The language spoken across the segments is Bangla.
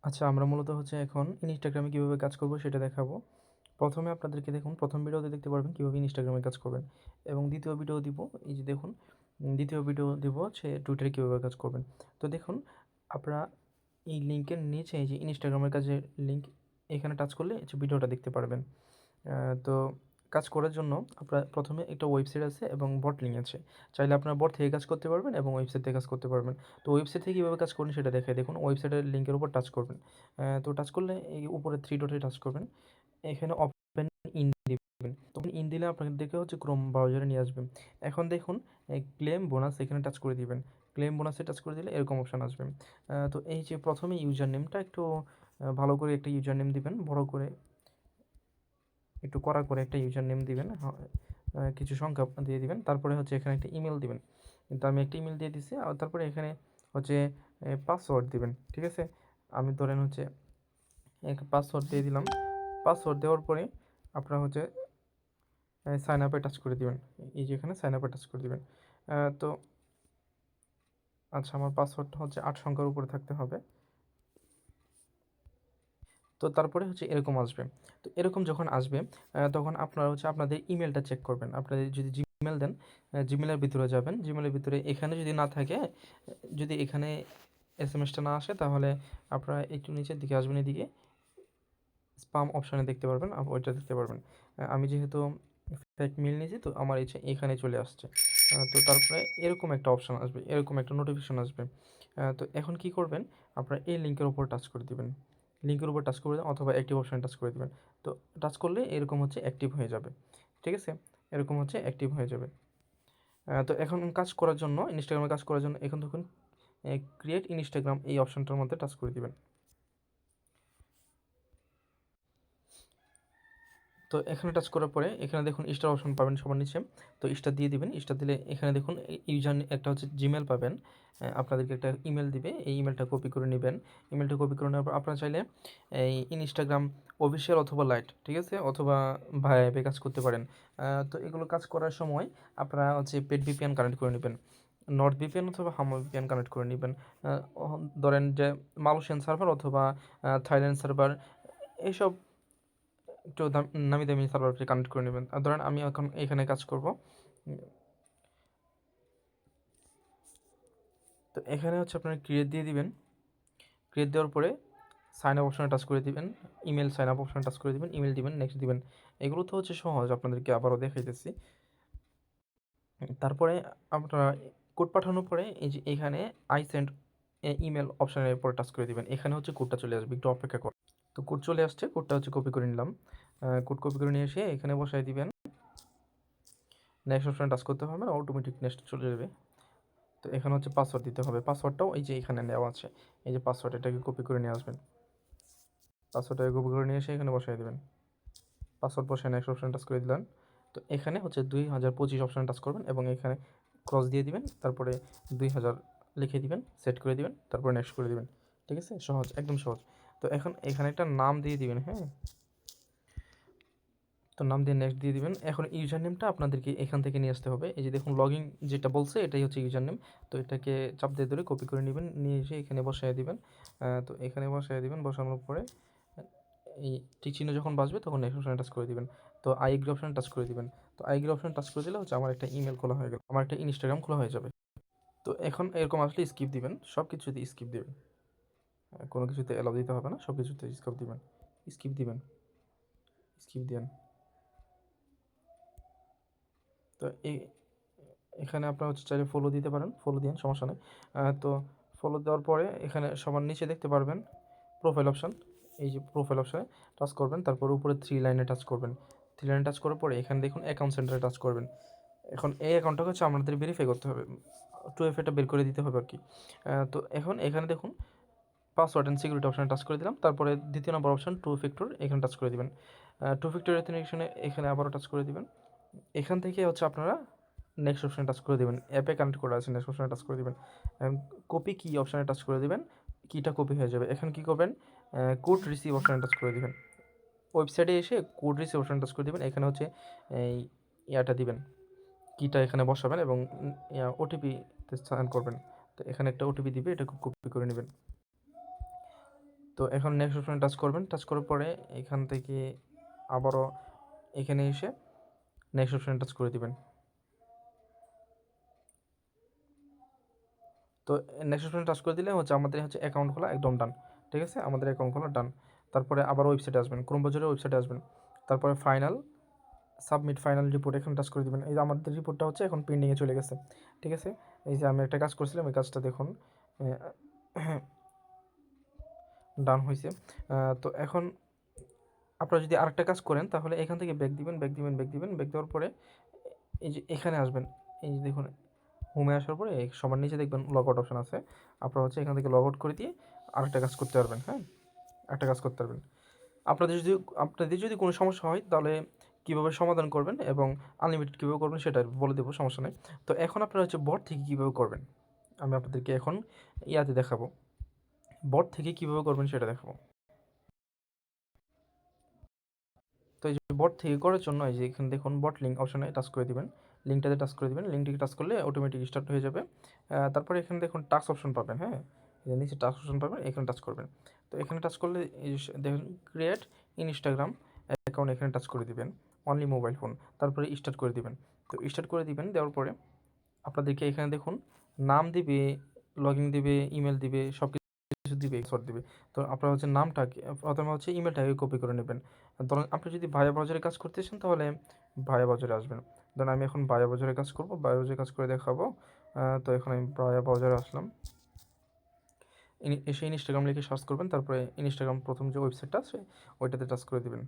আচ্ছা, আমরা মূলত হচ্ছে এখন ইনস্টাগ্রামে কীভাবে কাজ করব সেটা দেখাবো। প্রথমে আপনাদেরকে দেখুন, প্রথম ভিডিওতে দেখতে পারবেন কীভাবে ইনস্টাগ্রামে কাজ করবেন, এবং দ্বিতীয় ভিডিও দিব, এই যে দেখুন, দ্বিতীয় ভিডিও দিব হচ্ছে টুইটারে কীভাবে কাজ করবেন। তো দেখুন, আপনারা এই লিঙ্কের নিচে এই যে ইনস্টাগ্রামের কাজের লিঙ্ক, এখানে টাচ করলে এই যে ভিডিওটা দেখতে পারবেন। তো কাজ করার জন্য আপনার প্রথমে একটা ওয়েবসাইট আছে এবং বট লিঙ্ক আছে। চাইলে আপনার বট থেকে কাজ করতে পারবেন এবং ওয়েবসাইট থেকে কাজ করতে পারবেন। তো ওয়েবসাইট থেকে কীভাবে কাজ করবেন সেটা দেখাই। দেখুন, ওয়েবসাইটের লিঙ্কের উপর টাচ করবেন। তো টাচ করলে এই উপরে 3 ডটে টাচ করবেন। এখানে ওপেন ইন দিবেন। তখন ইন দিলে আপনাদেরকে হচ্ছে ক্রোম ব্রাউজারে নিয়ে আসবে। এখন দেখুন, ক্লেম বোনাস এখানে টাচ করে দিবেন। ক্লেম বোনাসে টাচ করে দিলে এরকম অপশন আসবে। তো এই যে প্রথমে ইউজার নেমটা একটু ভালো করে একটা ইউজার নেম দিবেন, বড় করে একটু কড়া করে একটা ইউজার নেম দিবেন, কিছু সংখ্যা দিয়ে দিবেন। তারপরে হচ্ছে এখানে একটা ইমেল দিবেন। কিন্তু আমি একটা ইমেল দিয়ে দিছি। আর তারপরে এখানে হচ্ছে পাসওয়ার্ড দিবেন। ঠিক আছে? আমি ধরেন হচ্ছে একটা পাসওয়ার্ড দিয়ে দিলাম। পাসওয়ার্ড দেওয়ার পরে আপনারা হচ্ছে সাইন আপে টাচ করে দিবেন। এই যে এখানে সাইন আপে টাচ করে দিবেন। তো আচ্ছা, আমার পাসওয়ার্ডটা হচ্ছে 8 সংখ্যার উপরে থাকতে হবে। তো তারপরে হচ্ছে এরকম আসবে। তো এরকম যখন আসবে, তখন আপনারা হচ্ছে আপনাদের ইমেলটা চেক করবেন। আপনাদের যদি জিমেল দেন, জিমেলের ভিতরে যাবেন। জিমেলের ভিতরে এখানে যদি না থাকে, যদি এখানে এসএমএসটা না আসে, তাহলে আপনারা একটু নিচের দিকে আসবেন, এদিকে স্পাম অপশানে দেখতে পারবেন, ওইটা দেখতে পারবেন। আমি যেহেতু ফেক মেইল নিয়েছি, তো আমার এখানে চলে আসছে। তো তারপরে এরকম একটা অপশান আসবে, এরকম একটা নোটিফিকেশন আসবে। তো এখন কি করবেন, আপনারা এই লিঙ্কের উপর টাচ করে দিবেন। লিঙ্কের উপর টাচ করে দেন অথবা অ্যাক্টিভ অপশানে টাচ করে দিবেন। তো টাচ করলে এরকম হচ্ছে অ্যাক্টিভ হয়ে যাবে। ঠিক আছে? এরকম হচ্ছে অ্যাক্টিভ হয়ে যাবে। তো এখন কাজ করার জন্য, ইনস্টাগ্রামে কাজ করার জন্য এখন দেখুন, ক্রিয়েট ইনস্টাগ্রাম এই অপশানটার মধ্যে টাচ করে দিবেন। তো এখানে টাচ করার পরে এখানে দেখুন স্টার অপশন পাবেন সবার নিচে। তো স্টার দিয়ে দিবেন। স্টার দিলে এখানে দেখুন ইউজার একটা হচ্ছে জিমেল পাবেন। আপনাদেরকে একটা ইমেল দিবে। এই ইমেলটা কপি করে নেবেন। ইমেলটা কপি করে নেওয়ার পর আপনারা চাইলে এই ইনস্টাগ্রাম অফিসিয়াল অথবা লাইট, ঠিক আছে? অথবা ভায়া অ্যাপে কাজ করতে পারেন। তো এগুলো কাজ করার সময় আপনারা হচ্ছে পেড ভিপিএন কানেক্ট করে নেবেন। নর্থ ভিপিএন অথবা হামো ভিপিএন কানেক্ট করে নেবেন। ধরেন যে মালয়েশিয়ান সার্ভার অথবা থাইল্যান্ড সার্ভার, এইসব একটু নামি দামি সার্ভার কানেক্ট করে নেবেন। আর ধরেন আমি এখন এখানে কাজ করব। তো এখানে হচ্ছে আপনারা ক্রিয়েট দিয়ে দিবেন। ক্রিয়েট দেওয়ার পরে সাইন আপ অপশনে টাচ করে দিবেন। ইমেল সাইন আপ অপশনে টাচ করে দিবেন, ইমেল দিবেন, নেক্সট দিবেন। এগুলো তো হচ্ছে সহজ, আপনাদেরকে আবারও দেখাইতেছি। তারপরে আপনারা কোড পাঠানোর পরে এই যে এখানে আই সেন্ড ইমেল অপশনের উপরে টাচ করে দিবেন। এখানে হচ্ছে কোডটা চলে আসবে, একটু অপেক্ষা করুন। তো কোড চলে আসছে, কোডটা হচ্ছে কপি করে নিলাম। কোড কপি করে নিয়ে এসে এখানে বসাই দিবেন। নেক্সট অপশনে টাচ করতে হবে, অটোমেটিক নেক্সট চলে যাবে। তো এখানে হচ্ছে পাসওয়ার্ড দিতে হবে। পাসওয়ার্ডটাও এই যে এখানে নেওয়া আছে, এই যে পাসওয়ার্ড, এটাকে কপি করে নিয়ে আসবেন। পাসওয়ার্ডটাকে কপি করে নিয়ে এসে এখানে বসাই দেবেন। পাসওয়ার্ড বসায় নেক্সট অপশানে টাচ করে দিলেন। তো এখানে হচ্ছে 2025 অপশানে টাচ করবেন এবং এখানে ক্রস দিয়ে দিবেন। তারপরে 2000 লিখে দিবেন, সেট করে দিবেন, তারপরে নেক্সট করে দিবেন। ঠিক আছে? সহজ, একদম সহজ। তো এখন এখানে একটা নাম দিয়ে দিবেন, হ্যাঁ? তো নাম দিয়ে নেক্সট দিয়ে দিবেন। এখন ইউজার নেমটা আপনাদেরকে এখান থেকে নিয়ে আসতে হবে। এই যে দেখুন, লগইন যেটা বলছে এটাই হচ্ছে ইউজার নেম। তো এটাকে চাপ দিয়ে ধরে কপি করে নেবেন, নিয়ে এসে এখানে বসায় দিবেন। তো এখানে বসায় দিবেন, বসানোর পরে এই টিক চিহ্ন যখন বাজবে তখন নেক্সট অপশনে টাচ করে দিবেন। তো আই এগ্রি অপশনে টাচ করে দিবেন। তো আই এগ্রি অপশনে টাচ করে দিলে হচ্ছে আমার একটা ইমেল খোলা হয়ে গেল, আমার একটা ইনস্টাগ্রাম খোলা হয়ে যাবে। তো এখন এরকম আসলে স্কিপ দিবেন, সব কিছুতে স্কিপ দিবেন। কোনো কিছুতে অ্যালাউ দিতে হবে না, সব কিছুতে স্কিপ দিবেন। স্কিপ দিবেন, স্কিপ দিবেন। তো এখানে আপনারা হচ্ছে চাইলে ফলো দিতে পারেন, ফলো দিন, সমস্যা নেই। তো ফলো দেওয়ার পরে এখানে সবার নিচে দেখতে পারবেন প্রোফাইল অপশান। এই যে প্রোফাইল অপশানে টাচ করবেন, তারপর উপরে 3 লাইনে টাচ করবেন। 3 লাইনে টাচ করার পরে এখানে দেখুন অ্যাকাউন্ট সেন্টারে টাচ করবেন। এখন এই অ্যাকাউন্টটাকে হচ্ছে আমাদের ভেরিফাই করতে হবে, 2FA বের করে দিতে হবে আর কি। তো এখন এখানে দেখুন পাসওয়ার্ড অ্যান্ড সিকিউরিটি অপশানে টাচ করে দিলাম। তারপরে দ্বিতীয় নম্বর অপশান 2 ফ্যাক্টর, এখানে টাচ করে দিবেন। 2 ফ্যাক্টর অথেন্টিকেশনে এখানে আবারও টাচ করে দিবেন। এখান থেকে হচ্ছে আপনারা নেক্সট অপশানে টাচ করে দেবেন। অ্যাপে কানেক্ট করা আছে, নেক্সট অপশানে টাচ করে দেবেন। কপি কি অপশানে টাচ করে দেবেন, কিটা কপি হয়ে যাবে। এখন কি করবেন, কোড রিসিভ অপশানে টাচ করে দেবেন। ওয়েবসাইটে এসে কোড রিসিভ অপশানে টাচ করে দেবেন। এখানে হচ্ছে এই ইয়াটা দিবেন, কিটা এখানে বসাবেন এবং ওটিপিতে সাইন করবেন। তো এখানে একটা ওটিপি দিবে, এটা কপি করে নেবেন। তো তো এখন নেক্সট অপশনে টাচ করবেন, টাচ করার পরে এখান থেকে আবারও এখানে এসে নেক্সট অপশনে টাচ করে দিবেন। তো নেক্সট অপশনে টাচ করে দিলে হচ্ছে আমাদের হচ্ছে অ্যাকাউন্ট খোলা একদম ডান। ঠিক আছে, আমাদের অ্যাকাউন্ট খোলা ডান। তারপরে আবার ওয়েবসাইটে আসবেন, ক্রোম ব্রাউজারের ওয়েবসাইটে আসবেন। তারপরে ফাইনাল সাবমিট ফাইনাল রিপোর্ট এখানে টাচ করে দেবেন। এই যে আমাদের রিপোর্টটা হচ্ছে এখন পেন্ডিংয়ে চলে গেছে। ঠিক আছে, এই যে আমি একটা কাজ করছিলাম, এই কাজটা দেখুন ডান হয়েছে। তো এখন আপনারা যদি আরেকটা কাজ করেন তাহলে এখান থেকে ব্যাক দিবেন, ব্যাক দিবেন, ব্যাক দিবেন। ব্যাক দেওয়ার পরে এই যে এখানে আসবেন, এই যে দেখুন হোমে আসার পরে সবার নিচে দেখবেন লগ আউট অপশন আছে। আপনারা হচ্ছে এখান থেকে লগ আউট করে দিয়ে আরেকটা কাজ করতে পারবেন। হ্যাঁ, একটা কাজ করতে পারবেন। আপনাদের যদি কোনো সমস্যা হয় তাহলে কীভাবে সমাধান করবেন এবং আনলিমিটেড কীভাবে করবেন সেটা বলে দেবো, সমস্যা নেই। তো এখন আপনারা হচ্ছে বট থেকে কীভাবে করবেন আমি আপনাদেরকে এখন ইয়াতে দেখাবো, বট থেকে কীভাবে করবেন সেটা দেখাবো। তো এই যে বট থেকে করার জন্য এই যে এখানে দেখুন বট লিঙ্ক অপশনে টাচ করে দিবেন, লিঙ্কটাতে টাচ করে দিবেন। লিঙ্কটিকে টাচ করলে অটোমেটিক স্টার্ট হয়ে যাবে। তারপরে এখানে দেখুন টাস্ক অপশন পাবেন। হ্যাঁ, নিচে টাস্ক অপশন পাবেন, এখানে টাচ করবেন। তো এখানে টাচ করলে এই দেখুন ক্রিয়েট ইনস্টাগ্রাম অ্যাকাউন্ট, এখানে টাচ করে দিবেন, অনলি মোবাইল ফোন। তারপরে স্টার্ট করে দিবেন। তো স্টার্ট করে দিবেন, দেওয়ার পরে আপনাদেরকে এখানে দেখুন নাম দিবে, লগইন দিবে, ইমেল দিবে, সব কিছু দিবে, পাসওয়ার্ড দিবে। তো আপনারা হচ্ছে নামটাকে প্রথমে হচ্ছে ইমেলটাকে কপি করে নেবেন। ধরুন আপনি যদি ভায়া বাজারে কাজ করতেছেন তাহলে ভায়া বাজারে আসবেন। ধরুন আমি এখন ভায়া বাজারে কাজ করব, ভায়া বাজারে কাজ করে দেখাবো। তো এখন আমি ভায়া বাজারে আসলাম, এসে ইনস্টাগ্রাম লিখে সার্চ করবেন। তারপরে ইনস্টাগ্রাম প্রথম যে ওয়েবসাইটটা আছে ওইটাতে টাচ করে দেবেন।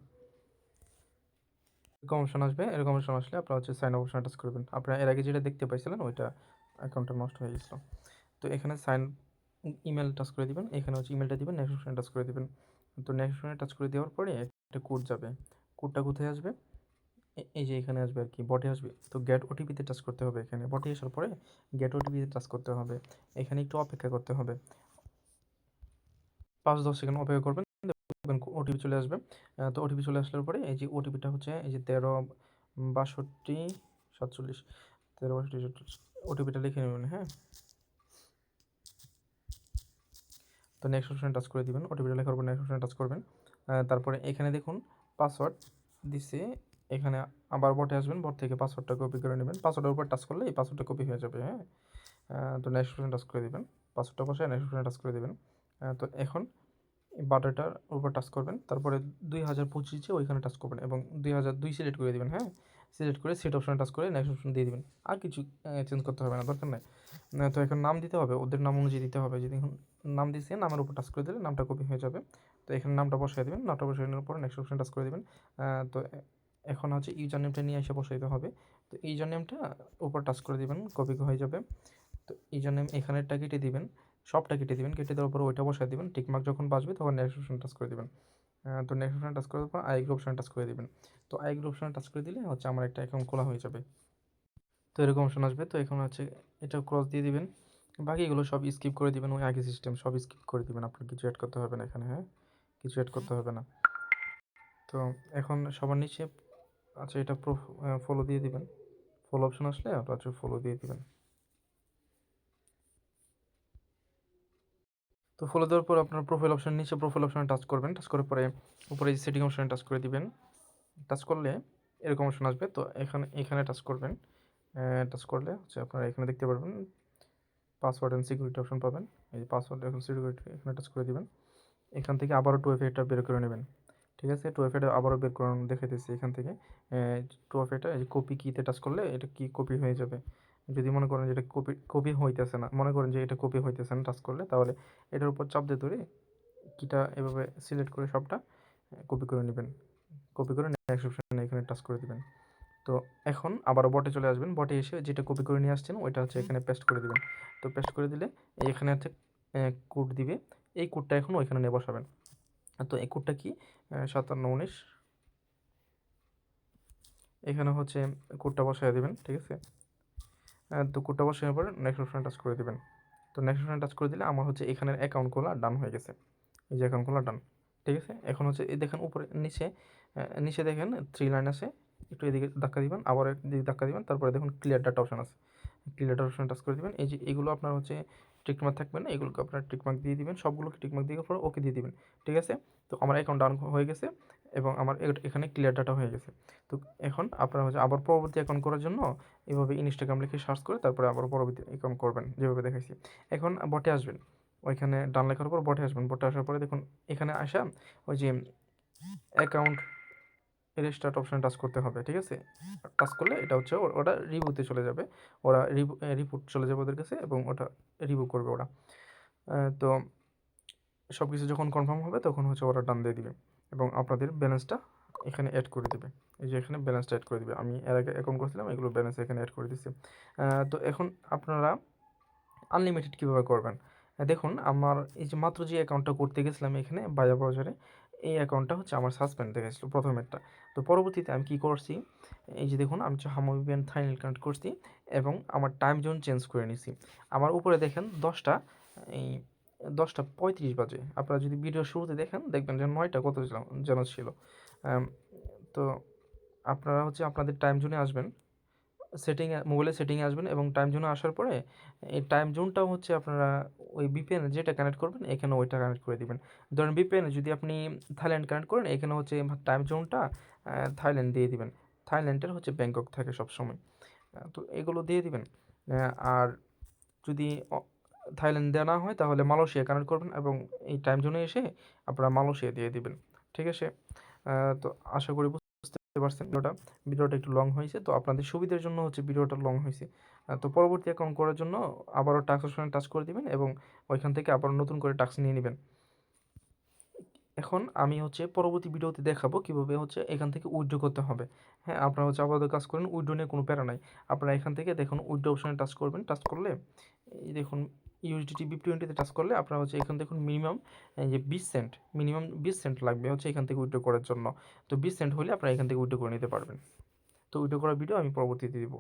এরকম অপশন আসবে, এরকম অপশন আসলে আপনারা হচ্ছে সাইন আপ অপশনে টাচ করবেন। আপনারা এর আগে যেটা দেখতে পাইছিলেন ওইটা অ্যাকাউন্টটা নষ্ট হয়ে গেছিলো। তো এখানে সাইন ইমেল টাচ করে দিবেন, এখানে হচ্ছে ইমেলটা দিবেন, নেক্সট অপশনে টাচ করে দিবেন। তো নেক্সট অপশনে টাচ করে দেওয়ার পরে একটা কোড যাবে, কোডটা কোথায় আসবে, এই যে এখানে আসবে আর কি, বটে আসবে। তো গেট ওটিপিতে টাচ করতে হবে, এখানে বটে আসার পরে গেট ওটিপিতে টাচ করতে হবে। এখানে একটু অপেক্ষা করতে হবে, 5-10 সেকেন্ড অপেক্ষা করবেন, দেখবেন ওটিপি চলে আসবে। তো ওটিপি চলে আসার পরে এই যে ওটিপিটা হচ্ছে এই যে 13 62 47 13 62 ওটিপিটা লিখে নেবেন। হ্যাঁ, তো নেক্সট অপশনে টাচ করে দিবেন, ওটিপিটা লেখার পর নেক্সট অপশনে টাচ করবেন। তারপরে এখানে দেখুন পাসওয়ার্ড দিচ্ছে, এখানে আবার বটে আসবেন, বট থেকে পাসওয়ার্ডটা কপি করে নেবেন। পাসওয়ার্ডের উপর টাচ করলে এই পাসওয়ার্ডটা কপি হয়ে যাবে। হ্যাঁ, তো নেক্সট অপশনে টাচ করে দিবেন, পাসওয়ার্ডটা বসে নেক্সট অপশনে টাচ করে দিবেন। তো এখন এই বাটনটার উপর টাচ করবেন, তারপরে 2025 যে ওইখানে টাচ করবেন এবং 2002 সিলেক্ট করে দিবেন। হ্যাঁ, সিলেক্ট করে সেট অপশনে টাচ করে নেক্সট অপশন দিয়ে দিবেন। আর কিছু চেঞ্জ করতে হবে না, দরকার নাই। তো এখন নাম দিতে হবে, ওদের নাম অনুযায়ী দিতে হবে। যদি নাম দিয়েছে নামের উপর টাচ করে দিলে নামটা কপি হয়ে যাবে। তো এখানে নামটা বসাই দেবেন, নামটা বসাই দেওয়ার পর নেক্সট অপশন টাচ করে দেবেন। তো এখন হচ্ছে ইউজার নেমটা নিয়ে এসে বসাইতে হবে। তো ইউজার নেমটা উপর টাচ করে দিবেন, কপি হয়ে যাবে। তো ইউজার নেম এখানেরটা কেটে দিবেন, সবটা কেটে দিবেন, কেটে দেওয়ার পর ওইটা বসাই দিবেন। টিকমার্ক যখন বাজবে তখন নেক্সট অপশন টাচ করে দিবেন। তো নেক্সট অপশনে টাচ করার পর আই এগ্রি অপশনে টাচ করে দিবেন। তো আই এগ্রি অপশনে টাচ করে দিলে হচ্ছে আমার একটা অ্যাকাউন্ট খোলা হয়ে যাবে। তো এরকম অপশন আসবে। তো এখন হচ্ছে এটা ক্রস দিয়ে দিবেন, বাকিগুলো সব স্কিপ করে দিবেন, ওই আগে সিস্টেম সব স্কিপ করে দিবেন। আপনার কিছু অ্যাড করতে হবে না এখানে। হ্যাঁ, কিছু অ্যাড করতে হবে না। তো এখন সবার নিচে আচ্ছা এটা ফলো দিয়ে দিবেন, ফলো অপশন আসলে আপনার ফলো দিয়ে দিবেন। তো ফলো দেওয়ার পর আপনার প্রোফাইল অপশন, নিচে প্রোফাইল অপশনে টাচ করবেন, টাচ করার পরে উপরে সেটিং অপশনে টাচ করে দিবেন। টাচ করলে এরকম অপশন আসবে। তো এখানে টাচ করবেন, টাচ করলে হচ্ছে আপনারা এখানে দেখতে পারবেন পাসওয়ার্ড অ্যান্ড সিকিউরিটি অপশন পাবেন। এই যে পাসওয়ার্ড এখন সিকিউরিটি এখানে টাচ করে দিবেন। এখান থেকে আবারও 2FA বের করে নেবেন। ঠিক আছে, 2FA আবারও বের করে দেখাইতেছি। এখান থেকে 2FA এই যে কপি কিতে টাচ করলে এটা কি কপি হয়ে যাবে। যদি মনে করেন যে এটা কপি হইতেছে না, মনে করেন যে এটা কপি হইতেছে না টাচ করলে, তাহলে এটার উপর চাপ দিয়ে ধরে কিটা এভাবে সিলেক্ট করে সবটা কপি করে নেবেন। কপি করে নেক্সট অপশনে এখানে টাচ করে দিবেন। তো এখন আবারও বটে চলে আসবেন, বটে এসে যেটা কপি করে নিয়ে আসছেন ওইটা হচ্ছে এখানে পেস্ট করে দিবেন। তো পেস্ট করে দিলে এখানে হচ্ছে কোড দিবে, এই কোডটা এখন ওইখানে নিয়ে বসাবেন। তো এই কোডটা কি 5719, এখানে হচ্ছে কোডটা বসাই দেবেন। ঠিক আছে, তো কোডটা বসানোর পরে নেক্সট অপশনে টাচ করে দেবেন। তো নেক্সট অপশনে টাচ করে দিলে আমার হচ্ছে এখানের অ্যাকাউন্ট খোলা ডান হয়ে গেছে। এই যে অ্যাকাউন্ট খোলা ডান। ঠিক আছে, এখন হচ্ছে এই দেখেন উপরে নিচে দেখেন 3 লাইন আছে, একটু এদিকে ধাক্কা দিবেন, আবার এদিকে ধাক্কা দিবেন, তারপরে দেখুন ক্লিয়ার ডাটা অপশন আছে, ক্লিয়ার ডাটা অপশনে টাচ করে দিবেন। এই যে এগুলো আপনার হচ্ছে টিক মার্ক থাকবে না, এগুলোকে আপনারা টিক মার্ক দিয়ে দিবেন, সবগুলোকে টিক মার্ক দিয়ে পরে ওকে দিয়ে দিবেন। ঠিক আছে? তো আমার অ্যাকাউন্ট ডাউন হয়ে গেছে এবং আমার এখানে ক্লিয়ার ডাটা হয়ে গেছে। তো এখন আপনারা হচ্ছে আবার পরবর্তী অ্যাকাউন্ট করার জন্য এভাবে ইনস্টাগ্রাম লিখে সার্চ করে তারপরে আবার পরবর্তী অ্যাকাউন্ট করবেন যেভাবে দেখাইছি। এখন বটে আসবেন, ওইখানে ডান লেখার উপর বটে আসবেন। বটে আসার পরে দেখুন এখানে আসা ওই যে অ্যাকাউন্ট রেস্টার্ট অপশানে টাচ করতে হবে। ঠিক আছে? টাচ করলে এটা হচ্ছে ওটা রিভিউতে চলে যাবে, ওরা রিপোর্ট চলে যাবে ওদের কাছে এবং ওটা রিভিউ করবে ওরা। তো সব কিছু যখন কনফার্ম হবে তখন হচ্ছে ওরা ডান দিয়ে দিবে এবং আপনাদের ব্যালেন্সটা এখানে অ্যাড করে দিবে। এই যে এখানে ব্যালেন্সটা অ্যাড করে দিবে। আমি এর আগে অ্যাকাউন্ট করছিলাম, এগুলো ব্যালেন্স এখানে অ্যাড করে দিচ্ছি। তো এখন আপনারা আনলিমিটেড কীভাবে করবেন? দেখুন আমার এই যে মাত্র যে অ্যাকাউন্টটা করতে গেছিলাম এখানে বায়া ব্রাউজারে, এই অ্যাকাউন্টটা হচ্ছে আমার সাসপেন্ড দেখাচ্ছিল প্রথমেরটা। তো পরবর্তীতে আমি কী করছি, এই যে দেখুন আমি হচ্ছে হামাবিয়ান থাইল্যান্ড কানেক্ট করছি এবং আমার টাইম জোন চেঞ্জ করে নিছি। আমার উপরে দেখেন 10টা এই 10টা 35 বাজে। আপনারা যদি ভিডিও শুরুতে দেখেন দেখবেন যে 9টা কত যেন ছিল। তো আপনারা হচ্ছে আপনাদের টাইম জোনে আসবেন, মোবাইলের সেটিংয়ে আসবেন এবং টাইম জোনে আসার পরে এই টাইম জোনটাও হচ্ছে আপনারা ওই VPN যেটা কানেক্ট করবেন এখানে ওইটা কানেক্ট করে দিবেন। ধরেন VPN যদি আপনি থাইল্যান্ড কানেক্ট করেন, এখানে হচ্ছে টাইম জোনটা থাইল্যান্ড দিয়ে দিবেন। থাইল্যান্ডের হচ্ছে ব্যাংকক থাকে সবসময়। তো এগুলো দিয়ে দিবেন। আর যদি থাইল্যান্ড দেওয়া না হয় তাহলে মালয়েশিয়া কানেক্ট করবেন এবং এই টাইম জোনে এসে আপনারা মালয়েশিয়া দিয়ে দিবেন। ঠিক আছে? তো আশা করি বুঝতে পারছেন ভিডিওটা একটু লং হয়েছে, তো আপনাদের সুবিধার জন্য হচ্ছে ভিডিওটা লং হয়েছে। তো পরবর্তী অ্যাকাউন্ট করার জন্য আবারও টাস্ক অপশনে টাচ করে দিবেন এবং ওইখান থেকে আবার নতুন করে টাস্ক নিয়ে নেবেন। এখন আমি হচ্ছে পরবর্তী ভিডিওতে দেখাবো কীভাবে হচ্ছে এখান থেকে উইথড্র করতে হবে। হ্যাঁ, আপনারা হচ্ছে আপাতত কাজ করেন, উইথড্র নিয়ে কোনো প্যারা নাই। আপনারা এখান থেকে দেখুন উইথড্র অপশনে টাচ করবেন, টাচ করলে এই দেখুন USDT BIP20 টাচ করলে আপনারা হচ্ছে এখান দেখুন মিনিমাম যে 20 সেন্ট, মিনিমাম 20 সেন্ট লাগবে হচ্ছে এখান থেকে উইথড্র করার জন্য। তো 20 সেন্ট হলে আপনারা এখান থেকে উইথড্র করে নিতে পারবেন। তো উইথড্র করার ভিডিও আমি পরবর্তীতে দিব।